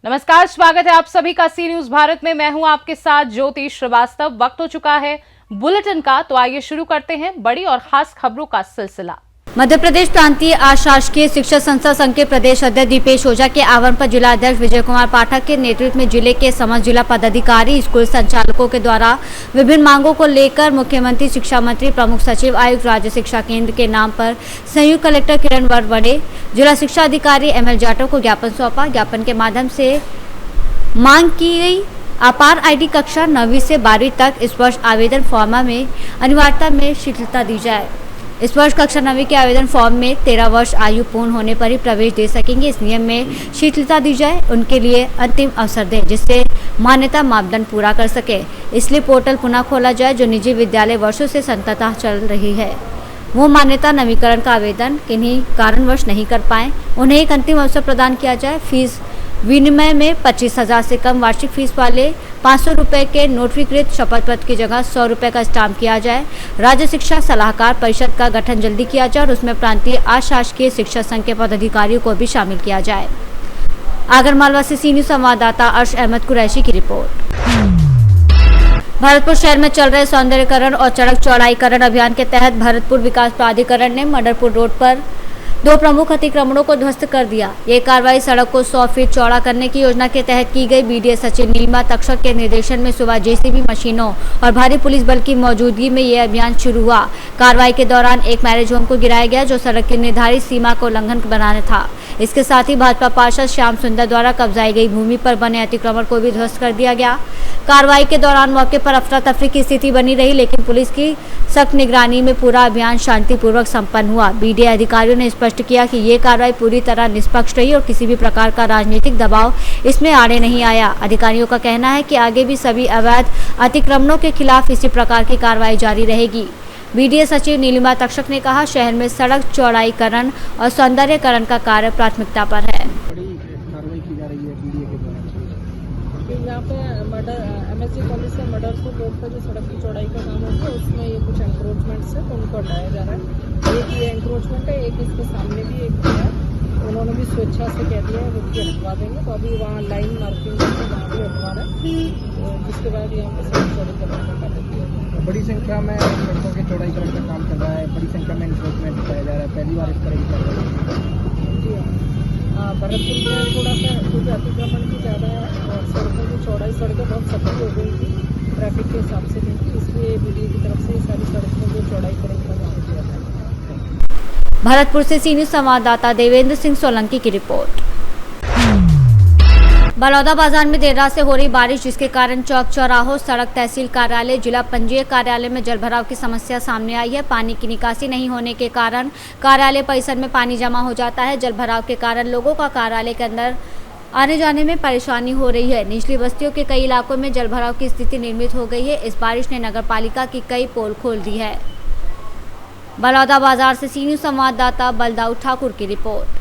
नमस्कार, स्वागत है आप सभी का सी न्यूज भारत में। मैं हूं आपके साथ ज्योति श्रीवास्तव। वक्त हो चुका है बुलेटिन का, तो आइए शुरू करते हैं बड़ी और खास खबरों का सिलसिला। मध्य प्रदेश प्रांतीय अशासकीय शिक्षक संस्था संघ के प्रदेश अध्यक्ष दीपेश ओझा के आह्वान पर जिला अध्यक्ष विजय कुमार पाठक के नेतृत्व में जिले के समस्त जिला पदाधिकारी, स्कूल संचालकों के द्वारा विभिन्न मांगों को लेकर मुख्यमंत्री, शिक्षा मंत्री, प्रमुख सचिव, आयुक्त, राज्य शिक्षा केंद्र के नाम पर संयुक्त कलेक्टर किरण वरवड़े, जिला शिक्षा अधिकारी ML जाटव को ज्ञापन सौंपा। ज्ञापन के माध्यम से मांग की गई अपार आईडी कक्षा 9वीं से 12वीं तक इस वर्ष आवेदन फॉर्म में अनिवार्यता में शिथिलता दी जाए। इस वर्ष कक्षा 9वीं के आवेदन फॉर्म में 13 वर्ष आयु पूर्ण होने पर ही प्रवेश दे सकेंगे। इस नियम में शिथिलता दी जाए, उनके लिए अंतिम अवसर दें जिससे मान्यता मापदंड पूरा कर सके। इसलिए पोर्टल पुनः खोला जाए जो निजी विद्यालय वर्षों से संततः चल रही है। वो मान्यता नवीकरण का आवेदन किन्हीं कारणवश नहीं कर पाए, उन्हें एक अंतिम अवसर प्रदान किया जाए। फीस विनिमय में 25,000 से कम वार्षिक फीस वाले 500 रुपये के नोटरीकृत शपथ पत्र की जगह 100 रुपये का स्टाम्प किया जाए। राज्य शिक्षा सलाहकार परिषद का गठन जल्दी किया जाए और उसमें प्रांतीय अशासकीय शिक्षा संघ के पदाधिकारियों को भी शामिल किया जाए। आगरमालवा से सी न्यूज संवाददाता अर्श अहमद कुरैशी की रिपोर्ट। भरतपुर शहर में चल रहे सौंदर्यीकरण और सड़क चौड़ाईकरण अभियान के तहत भरतपुर विकास प्राधिकरण ने मडरपुर रोड पर 2 प्रमुख अतिक्रमणों को ध्वस्त कर दिया। ये कार्रवाई सड़क को 100 फीट चौड़ा करने की योजना के तहत की गई। BDS सचिव नीलिमा तक्षक के निर्देशन में सुबह JCB मशीनों और भारी पुलिस बल की मौजूदगी में ये अभियान शुरू हुआ। कार्रवाई के दौरान एक मैरिज होम को गिराया गया जो सड़क की निर्धारित सीमा को उल्लंघन बनाना था। इसके साथ ही भाजपा पार्षद श्याम सुंदर द्वारा कब्जाई गई भूमि पर बने अतिक्रमण को भी ध्वस्त कर दिया गया। कार्रवाई के दौरान मौके पर अफरा तफरी की स्थिति बनी रही, लेकिन पुलिस की सख्त निगरानी में पूरा अभियान शांतिपूर्वक संपन्न हुआ। BDA अधिकारियों ने स्पष्ट किया कि ये कार्रवाई पूरी तरह निष्पक्ष रही और किसी भी प्रकार का राजनीतिक दबाव इसमें आड़े नहीं आया। अधिकारियों का कहना है कि आगे भी सभी अवैध अतिक्रमणों के खिलाफ इसी प्रकार की कार्रवाई जारी रहेगी। BDA सचिव नीलिमा तक्षक ने कहा, शहर में सड़क चौड़ाईकरण और सौंदर्यीकरण का कार्य प्राथमिकता पर है। यहाँ पे MSG कॉलेज से मडरपुर रोड पर जो सड़क की चौड़ाई का काम होता है उसमें ये कुछ एंक्रोचमेंट्स है तो उनको हटाया जा रहा है। एक ये एंक्रोचमेंट है, एक इसके सामने भी एक है, उन्होंने भी स्वेच्छा से कह दिया है वो भी हटवा देंगे। तो अभी वहाँ लाइन मार्किंग करके वहाँ भी हटवा रहा है, जिसके बाद यहाँ पे सड़क चौड़ीकरण का कार्य किया जाएगा। बड़ी संख्या में सड़कों के चौड़ाईकरण का काम चल रहा है, बड़ी संख्या में एंक्रोचमेंट किया जा रहा है, पहली बार इस तरह की कार्रवाई। जी हाँ, भरतपुर में थोड़ा सा क्योंकि अतिक्रमण भी ज़्यादा है और सड़कों की चौड़ाई, सड़कें बहुत सकरी हो गई थी ट्रैफिक के हिसाब से नहीं थी, इसलिए BDA की तरफ से सारी सड़कों को चौड़ाई करेंगे वहाँ किया था। भरतपुर से सी न्यूज संवाददाता देवेंद्र सिंह सोलंकी की रिपोर्ट। बलौदा बाजार में देर रात से हो रही बारिश जिसके कारण चौक चौराहों, सड़क, तहसील कार्यालय, जिला पंजीयक कार्यालय में जलभराव की समस्या सामने आई है। पानी की निकासी नहीं होने के कारण कार्यालय परिसर में पानी जमा हो जाता है। जलभराव के कारण लोगों का कार्यालय के अंदर आने जाने में परेशानी हो रही है। निचली बस्तियों के कई इलाकों में जलभराव की स्थिति निर्मित हो गई है। इस बारिश ने नगर पालिका की कई पोल खोल दी है। बलौदा बाजार से सी न्यूज संवाददाता बलदाऊ ठाकुर की रिपोर्ट।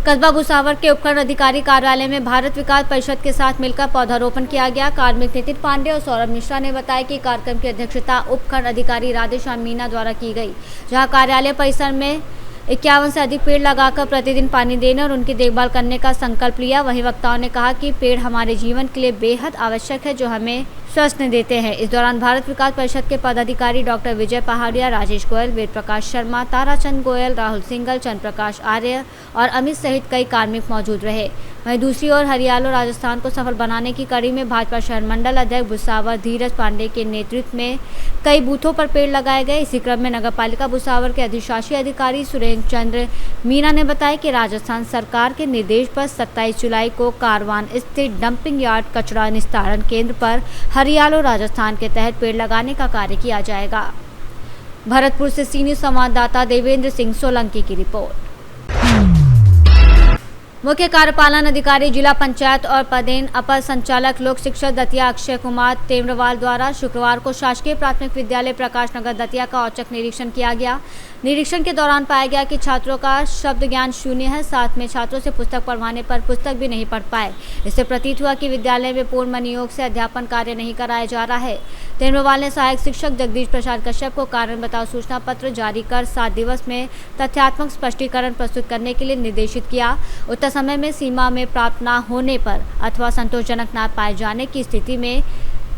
कस्बा भुसावर के उपखंड अधिकारी कार्यालय में भारत विकास परिषद के साथ मिलकर पौधारोपण किया गया। कार्मिक नितिन पांडे और सौरभ मिश्रा ने बताया कि कार्यक्रम की अध्यक्षता उपखंड अधिकारी राधेश्याम मीना द्वारा की गई, जहां कार्यालय परिसर में 51 से अधिक पेड़ लगाकर प्रतिदिन पानी देने और उनकी देखभाल करने का संकल्प लिया। वहीं वक्ताओं ने कहा कि पेड़ हमारे जीवन के लिए बेहद आवश्यक है, जो हमें स्वस्थ देते हैं। इस दौरान भारत विकास परिषद के पदाधिकारी डॉक्टर विजय पहाड़िया, राजेश गोयल, वेद प्रकाश शर्मा, ताराचंद गोयल, राहुल सिंगल, चंद्र प्रकाश आर्य और अमित सहित कई कार्मिक मौजूद रहे। वहीं दूसरी ओर हरियाणा राजस्थान को सफल बनाने की कड़ी में भाजपा शहर मंडल अध्यक्ष भुसावर धीरज पांडे के नेतृत्व में कई बूथों पर पेड़ लगाए गए। इसी क्रम में नगर पालिका भुसावर के अधिशासी अधिकारी सुरेंद्र चंद्र मीना ने बताया कि राजस्थान सरकार के निर्देश पर 27 जुलाई को कारवान स्थित डंपिंग यार्ड कचरा निस्तारण केंद्र पर हरियाणा राजस्थान के तहत पेड़ लगाने का कार्य किया जाएगा। भरतपुर से सी न्यूज संवाददाता देवेंद्र सिंह सोलंकी की रिपोर्ट। मुख्य कार्यपालन अधिकारी जिला पंचायत और पदेन अपर संचालक लोक शिक्षा दतिया अक्षय कुमार तेमरवाल द्वारा शुक्रवार को शासकीय प्राथमिक विद्यालय प्रकाश नगर दतिया का औचक निरीक्षण किया गया। निरीक्षण के दौरान पाया गया कि छात्रों का शब्द ज्ञान शून्य है, साथ में छात्रों से पुस्तक पढ़वाने पर पुस्तक भी नहीं पढ़ पाए। इससे प्रतीत हुआ कि विद्यालय में पूर्ण मनोयोग से अध्यापन कार्य नहीं कराया जा रहा है। तेमरवाल ने सहायक शिक्षक जगदीश प्रसाद कश्यप को कारण बताओ सूचना पत्र जारी कर 7 दिवस में तथ्यात्मक स्पष्टीकरण प्रस्तुत करने के लिए निर्देशित किया। उक्त समय में सीमा में प्राप्त न होने पर अथवा संतोषजनक न पाए जाने की स्थिति में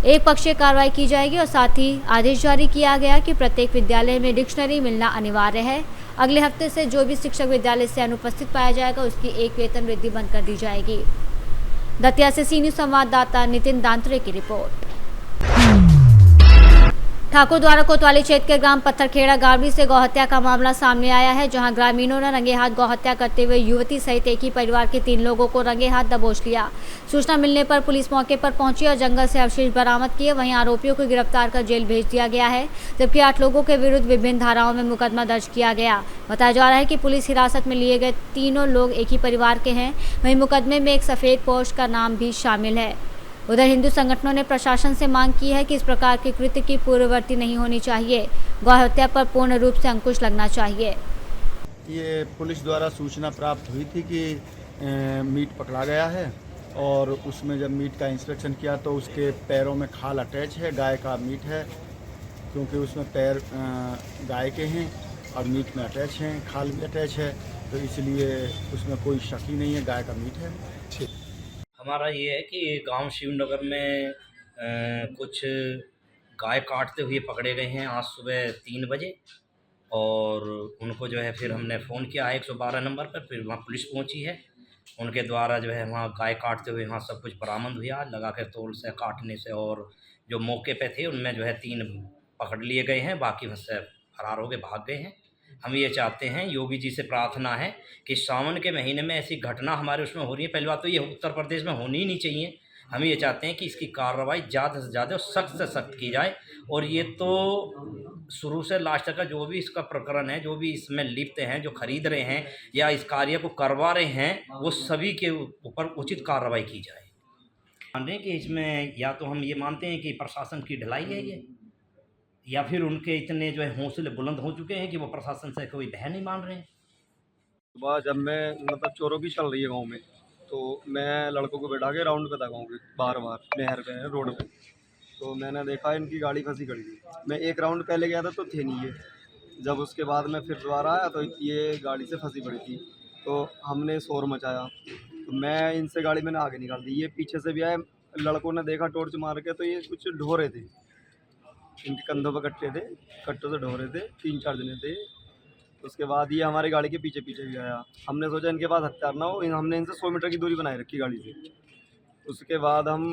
एक पक्षीय कार्रवाई की जाएगी और साथ ही आदेश जारी किया गया कि प्रत्येक विद्यालय में डिक्शनरी मिलना अनिवार्य है। अगले हफ्ते से जो भी शिक्षक विद्यालय से अनुपस्थित पाया जाएगा उसकी एक वेतन वृद्धि बंद कर दी जाएगी। दतिया से सी न्यूज़ संवाददाता नितिन दांतरे की रिपोर्ट। ठाकुर द्वारा कोतवाली क्षेत्र के ग्राम पत्थरखेड़ा गावड़ी से गौहत्या का मामला सामने आया है, जहां ग्रामीणों ने रंगे हाथ गौहत्या करते हुए युवती सहित एक ही परिवार के 3 लोगों को रंगे हाथ दबोच लिया। सूचना मिलने पर पुलिस मौके पर पहुंची और जंगल से अवशेष बरामद किए। वहीं आरोपियों को गिरफ्तार कर जेल भेज दिया गया है, जबकि 8 लोगों के विरुद्ध विभिन्न धाराओं में मुकदमा दर्ज किया गया। बताया जा रहा है कि पुलिस हिरासत में लिए गए तीनों लोग एक ही परिवार के हैं। वहीं मुकदमे में एक सफेद पोश का नाम भी शामिल है। उधर हिंदू संगठनों ने प्रशासन से मांग की है कि इस प्रकार के कृत्य की पूर्ववर्ती नहीं होनी चाहिए। गौ हत्या पर पूर्ण रूप से अंकुश लगना चाहिए। ये पुलिस द्वारा सूचना प्राप्त हुई थी कि मीट पकड़ा गया है और उसमें जब मीट का इंस्पेक्शन किया तो उसके पैरों में खाल अटैच है, गाय का मीट है, क्योंकि उसमें पैर गाय के हैं और मीट में अटैच हैं, खाल भी अटैच है, तो इसलिए उसमें कोई शक ही नहीं है, गाय का मीट है। हमारा ये है कि गांव शिवनगर में कुछ गाय काटते हुए पकड़े गए हैं आज सुबह 3 बजे और उनको जो है फिर हमने फ़ोन किया है 112 नंबर पर। फिर वहाँ पुलिस पहुँची है, उनके द्वारा जो है वहाँ गाय काटते हुए वहाँ सब कुछ बरामद हुआ लगा के तोल से काटने से, और जो मौके पे थे उनमें जो है 3 पकड़ लिए गए हैं, बाकी वहाँ से फरार हो गए, भाग गए हैं। हम ये चाहते हैं, योगी जी से प्रार्थना है कि सावन के महीने में ऐसी घटना हमारे उसमें हो रही है, पहली बात तो ये उत्तर प्रदेश में होनी ही नहीं चाहिए। हम ये चाहते हैं कि इसकी कार्रवाई ज़्यादा से ज़्यादा सख्त से सख्त की जाए और ये तो शुरू से लास्ट तक का जो भी इसका प्रकरण है, जो भी इसमें लिप्त हैं, जो खरीद रहे हैं या इस कार्य को करवा रहे हैं, वो सभी के ऊपर उचित कार्रवाई की जाए। मान रहे हैं कि इसमें या तो हम ये मानते हैं कि प्रशासन की ढिलाई है ये, या फिर उनके इतने जो है हौसले बुलंद हो चुके हैं कि वो प्रशासन से कोई बहन नहीं मान रहे हैं। सुबह जब मैं मतलब चोरों की चल रही है गांव में, तो मैं लड़कों को बैठा के राउंड पे था गाँव के बार नहर पे रोड पे, तो मैंने देखा इनकी गाड़ी फंसी खड़ी थी। मैं एक राउंड पहले गया था तो थे नहीं ये, जब उसके बाद मैं फिर दोबारा आया तो ये गाड़ी से फंसी पड़ी थी, तो हमने शोर मचाया, तो मैं इनसे गाड़ी मैंने आगे निकाल दी। ये पीछे से भी आए, लड़कों ने देखा टॉर्च मार के, तो ये कुछ ढो रहे थे, इनके कंधों पर कट्टे थे, कट्टों से ढो रहे थे, 3-4 जने थे। उसके बाद ये हमारी गाड़ी के पीछे पीछे भी आया। हमने सोचा इनके पास हथियार ना हो, हमने इनसे 100 मीटर की दूरी बनाए रखी गाड़ी से। उसके बाद हम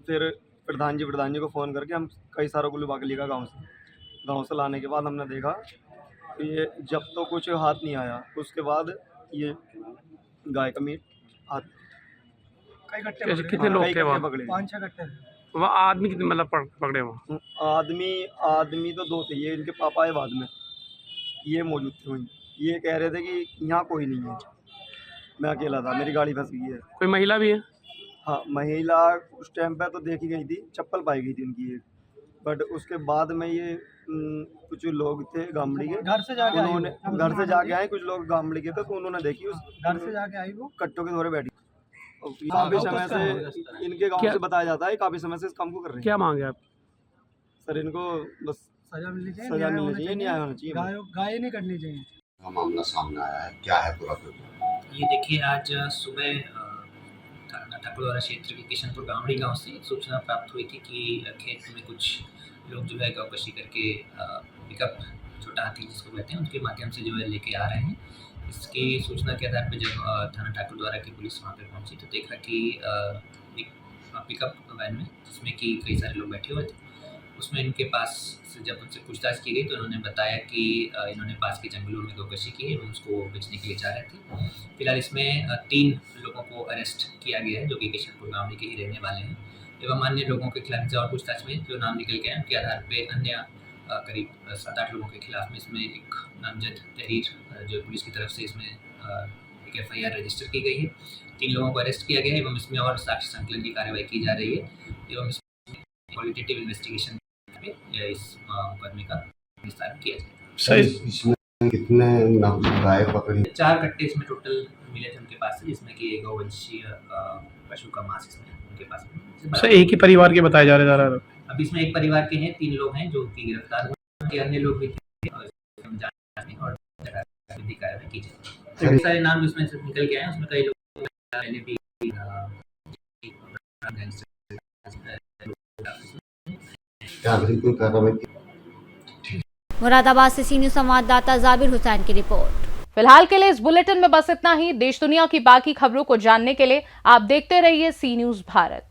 फिर प्रधान जी को फ़ोन करके हम कई सारों को लुभा के लिया गाँव से लाने के बाद हमने देखा तो ये जब तो कुछ हाथ नहीं आया, उसके बाद ये गाय का मीट हाथ कई गट्टे कितने लोग थे वहाँ? पकड़े, 5-6 गट्टे। वहाँ आदमी कितने मतलब पकड़े वहाँ? आदमी तो 2 थे, ये इनके पापा आए बाद में, ये मौजूद थे वहीं। ये कह रहे थे कि यहाँ कोई नहीं है, मैं अकेला था, मेरी गाड़ी फंस गई है। कोई महिला भी है? हाँ, महिला उस टाइम पे तो देखी गई थी, चप्पल पाई गई थी उनकी एक, बट उसके बाद में ये कुछ लोग थे गामड़ी के, घर से जाके उन्होंने घर से जाके आए, कुछ लोग गामड़ी के थे, तो उन्होंने देखी उस घर से जाके आई वो कट्टों के दौरे बैठी। काफ़ी समय से इनके गाँव से बताया जाता है, काफ़ी समय से इस काम को कर रहे हैं। क्या मांगे आप? सर इनको बस सजा मिलनी चाहिए, सजा मिलनी चाहिए, न्याय होना चाहिए। गाय नहीं करनी चाहिए। मामला सामने आया है, क्या है पूरा? ये देखिए, आज सुबह ठाकुर द्वारा क्षेत्र के किशनपुर गामड़ी गांव से सूचना प्राप्त हुई थी कि खेत में कुछ लोग जो है गौकशी करके पिकअप छोटा हाथी जिसको कहते हैं उनके माध्यम से जो है लेके आ रहे हैं। इसकी सूचना के आधार पर जब थाना ठाकुर द्वारा की पुलिस वहाँ पर पहुँची तो देखा कि एक पिकअप वैन में जिसमें कि कई सारे लोग बैठे हुए थे, उसमें इनके पास से जब उनसे पूछताछ की गई तो उन्होंने बताया कि इन्होंने पास के जंगलों में गौकशी की है एवं उसको बेचने के लिए जा रहे थे। फिलहाल इसमें 3 लोगों को अरेस्ट किया गया है जो कि किशनपुर गाँव के ही रहने वाले हैं एवं अन्य लोगों के खिलाफ और पूछताछ में जो नाम निकल गए हैं उनके आधार पर अन्य करीब 7-8 लोगों के खिलाफ में इसमें एक नामजद तहरीर जो पुलिस की तरफ से इसमें एक FIR रजिस्टर की गई है, 3 लोगों को अरेस्ट किया गया है एवं इसमें और साक्ष्य संकलन की कार्रवाई की जा रही है एवं इसमें क्वालिटेटिव इन्वेस्टिगेशन में इस मुकदमे का निस्तारण किया जाएगा। इसमें कितने गाय पकड़ी? 4 कट्टे इसमें टोटल मिले थे उनके पास से, जिसमें कि एक गौवंशीय पशु का मांस इसमें उनके पास है। सर एक ही परिवार के बताए जा रहे हैं। अभी इसमें एक परिवार के हैं, 3 लोग हैं जो कि गिरफ्तार हुए, अन्य लोग भी थे और कार्रवाई की जाए। बहुत सारे नाम इसमें से निकल के आए, उसमें कई लोग पहले भी मुरादाबाद से सी न्यूज़ संवाददाता जाबिर हुसैन की रिपोर्ट। फिलहाल के लिए इस बुलेटिन में बस इतना ही। देश दुनिया की बाकी खबरों को जानने के लिए आप देखते रहिए सी न्यूज़ भारत।